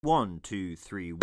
1, 2, 3.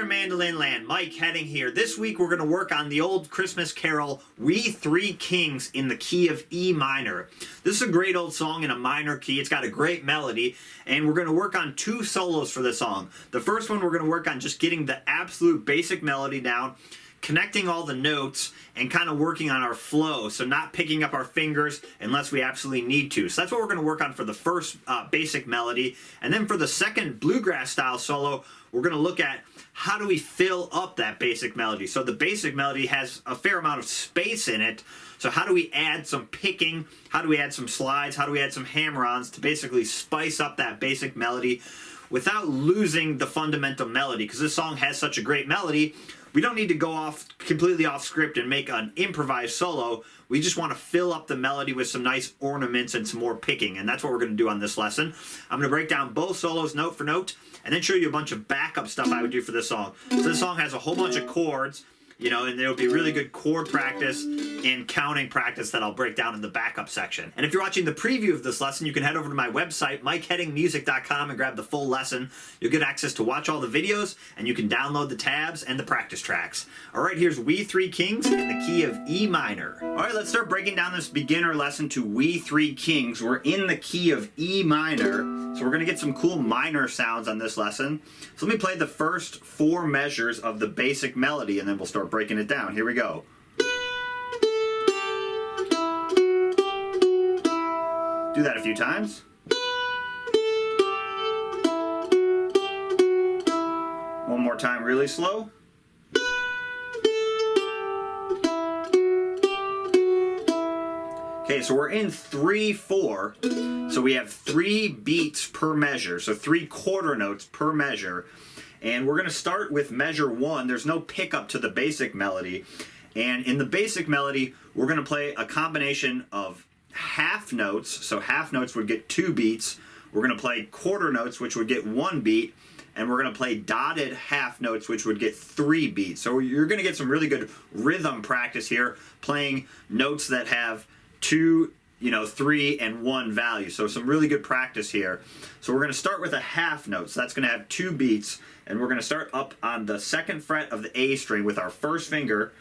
Mandolin Land, Mike Hedding here. This week we're going to work on the old Christmas carol, We Three Kings, in the key of E minor. This is a great old song in a minor key. It's got a great melody, and we're going to work on two solos for the song. The first one we're going to work on just getting the absolute basic melody down, connecting all the notes, and kind of working on our flow, so not picking up our fingers unless we absolutely need to. So that's what we're going to work on for the first basic melody. And then for the second bluegrass style solo, we're going to look at how do we fill up that basic melody. So the basic melody has a fair amount of space in it, so how do we add some picking, how do we add some slides, how do we add some hammer-ons to basically spice up that basic melody without losing the fundamental melody, because this song has such a great melody. We don't need to go completely off script and make an improvised solo. We just want to fill up the melody with some nice ornaments and some more picking, and that's what we're going to do on this lesson. I'm going to break down both solos note for note, and then show you a bunch of backup stuff I would do for this song. So this song has a whole bunch of chords, you know, and there'll be really good chord practice and counting practice that I'll break down in the backup section. And if you're watching the preview of this lesson, you can head over to my website, MikeHeddingMusic.com, and grab the full lesson. You'll get access to watch all the videos, and you can download the tabs and the practice tracks. All right, here's We Three Kings in the key of E minor. All right, let's start breaking down this beginner lesson to We Three Kings. We're in the key of E minor, so we're going to get some cool minor sounds on this lesson. So let me play the first four measures of the basic melody, and then we'll start breaking it down. Here we go. Do that a few times. One more time, really slow. Okay, so we're in 3/4, so we have 3 beats per measure, so 3 quarter notes per measure. And we're going to start with measure 1. There's no pickup to the basic melody. And in the basic melody, we're going to play a combination of half notes. So half notes would get 2 beats. We're going to play quarter notes, which would get 1 beat. And we're going to play dotted half notes, which would get 3 beats. So you're going to get some really good rhythm practice here, playing notes that have 2, 3 and 1 value. So some really good practice here. So we're going to start with a half note. So that's going to have 2 beats. And we're going to start up on the 2nd fret of the A string with our first finger.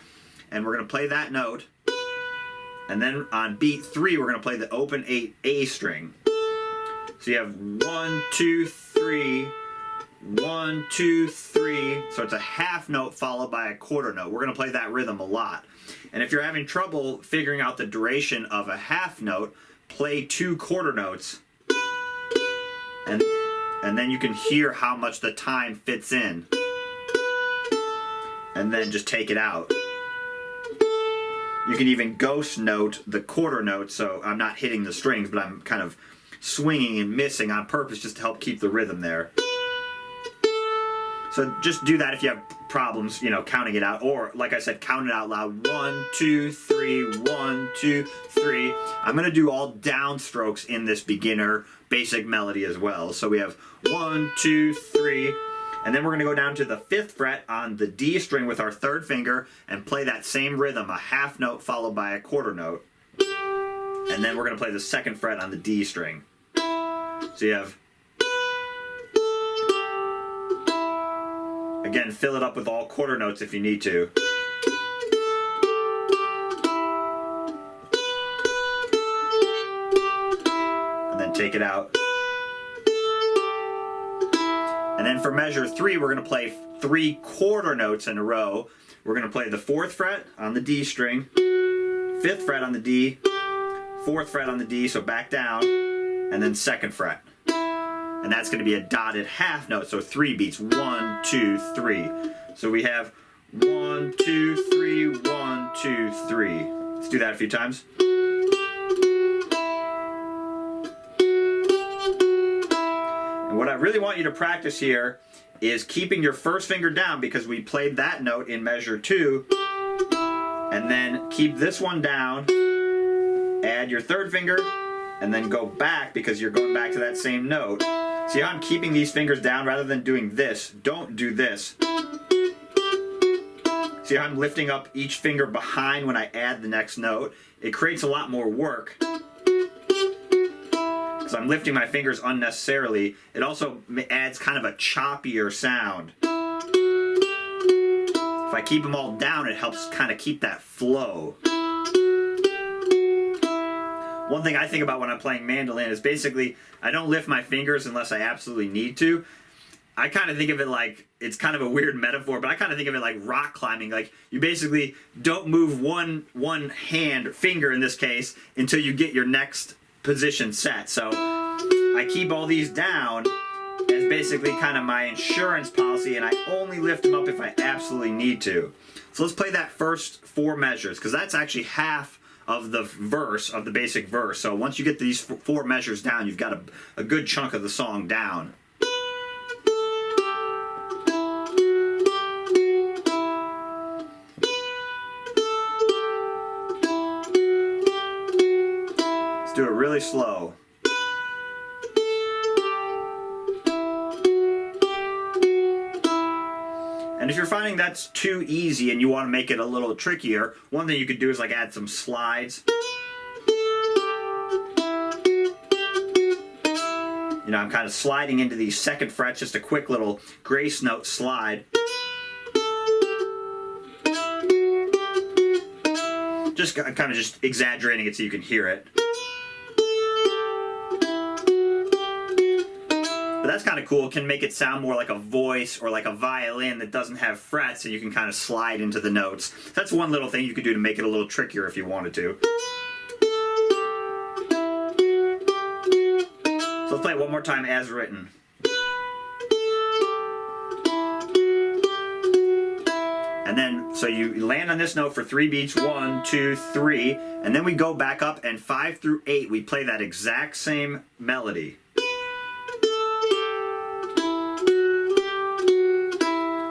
And we're going to play that note. And then on beat 3, we're going to play the open 8 A string. So you have 1, 2, 3, 1, 2, 3. So it's a half note followed by a quarter note. We're going to play that rhythm a lot. And if you're having trouble figuring out the duration of a half note, play 2 quarter notes. And then you can hear how much the time fits in. And then just take it out. You can even ghost note the quarter note, so I'm not hitting the strings, but I'm kind of swinging and missing on purpose just to help keep the rhythm there. So just do that if you have problems, counting it out. Or, like I said, count it out loud. 1, 2, 3, 1, 2, 3. I'm going to do all downstrokes in this beginner basic melody as well. So we have 1, 2, 3. And then we're going to go down to the 5th fret on the D string with our 3rd finger and play that same rhythm, a half note followed by a quarter note. And then we're going to play the 2nd fret on the D string. So you have, again, fill it up with all quarter notes if you need to. And then take it out. And then for measure 3, we're going to play 3 quarter notes in a row. We're going to play the 4th fret on the D string, 5th fret on the D, 4th fret on the D, so back down, and then 2nd fret. And that's going to be a dotted half note, so 3 beats. 1, 2, 3. So we have 1, 2, 3, 1, 2, 3. Let's do that a few times. And what I really want you to practice here is keeping your first finger down, because we played that note in measure 2, and then keep this one down, add your 3rd finger, and then go back because you're going back to that same note. See how I'm keeping these fingers down rather than doing this? Don't do this. See how I'm lifting up each finger behind when I add the next note? It creates a lot more work, because I'm lifting my fingers unnecessarily. It also adds kind of a choppier sound. If I keep them all down, it helps kind of keep that flow. One thing I think about when I'm playing mandolin is basically I don't lift my fingers unless I absolutely need to. I kind of think of it like, it's kind of a weird metaphor, but I kind of think of it like rock climbing. Like, you basically don't move one hand, finger in this case, until you get your next position set. So I keep all these down as basically kind of my insurance policy, and I only lift them up if I absolutely need to. So let's play that first 4 measures, because that's actually half of the verse, of the basic verse. So once you get these 4 measures down, you've got a good chunk of the song down. Let's do it really slow. And if you're finding that's too easy and you want to make it a little trickier, one thing you could do is like add some slides. You know, I'm kind of sliding into these 2nd frets, just a quick little grace note slide. Just kind of just exaggerating it so you can hear it. But that's kind of cool. It can make it sound more like a voice or like a violin that doesn't have frets, and you can kind of slide into the notes. That's one little thing you could do to make it a little trickier if you wanted to. So let's play it one more time as written. And then, so you land on this note for 3 beats, 1, 2, 3, and then we go back up, and 5 through 8, we play that exact same melody.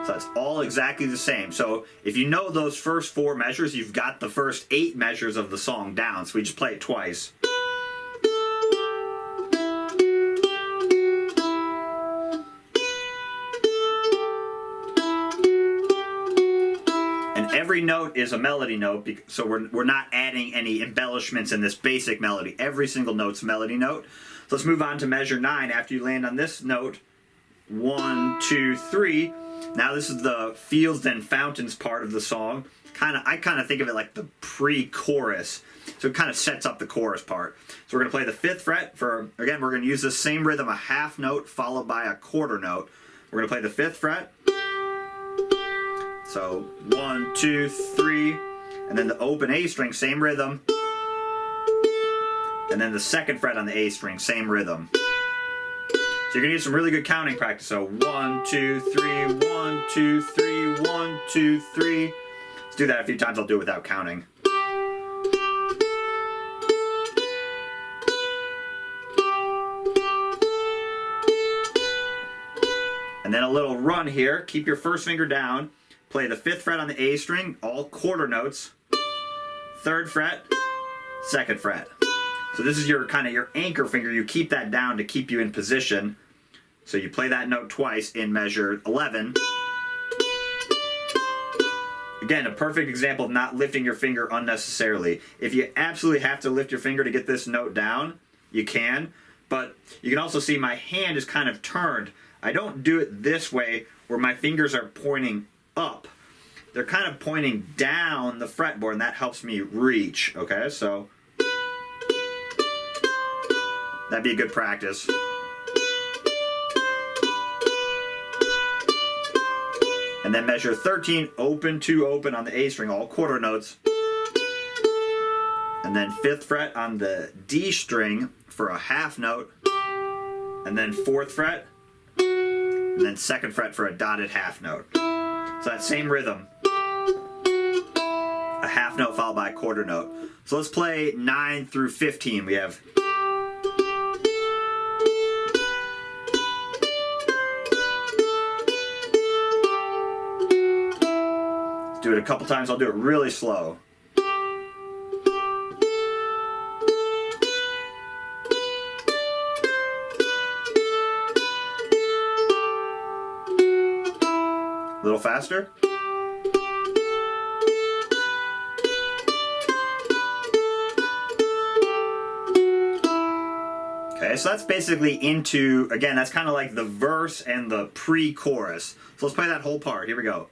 So it's all exactly the same. So if you know those first 4 measures, you've got the first 8 measures of the song down. So we just play it twice. And every note is a melody note, so we're not adding any embellishments in this basic melody. Every single note's a melody note. So let's move on to measure 9. After you land on this note, 1, 2, 3. Now this is the fields and fountains part of the song. I kind of think of it like the pre-chorus. So it kind of sets up the chorus part. So we're going to play the 5th fret for, again, we're going to use the same rhythm, a half note followed by a quarter note. We're going to play the 5th fret. So 1, 2, 3, and then the open A string, same rhythm. And then the 2nd fret on the A string, same rhythm. So you're going to get some really good counting practice. So 1, 2, 3, 1, 2, 3, 1, 2, 3. Let's do that a few times. I'll do it without counting. And then a little run here. Keep your first finger down. Play the 5th fret on the A string, all quarter notes. 3rd fret, 2nd fret. So this is your kind of your anchor finger. You keep that down to keep you in position. So you play that note twice in measure 11. Again, a perfect example of not lifting your finger unnecessarily. If you absolutely have to lift your finger to get this note down, you can. But you can also see my hand is kind of turned. I don't do it this way where my fingers are pointing up. They're kind of pointing down the fretboard, and that helps me reach. Okay, so that'd be a good practice. And then measure 13, open, 2, open on the A string, all quarter notes. And then 5th fret on the D string for a half note. And then 4th fret. And then 2nd fret for a dotted half note. So that same rhythm. A half note followed by a quarter note. So let's play 9 through 15. We have... do it a couple times. I'll do it really slow. A little faster. Okay, so that's basically into, again, that's kind of like the verse and the pre-chorus. So let's play that whole part. Here we go.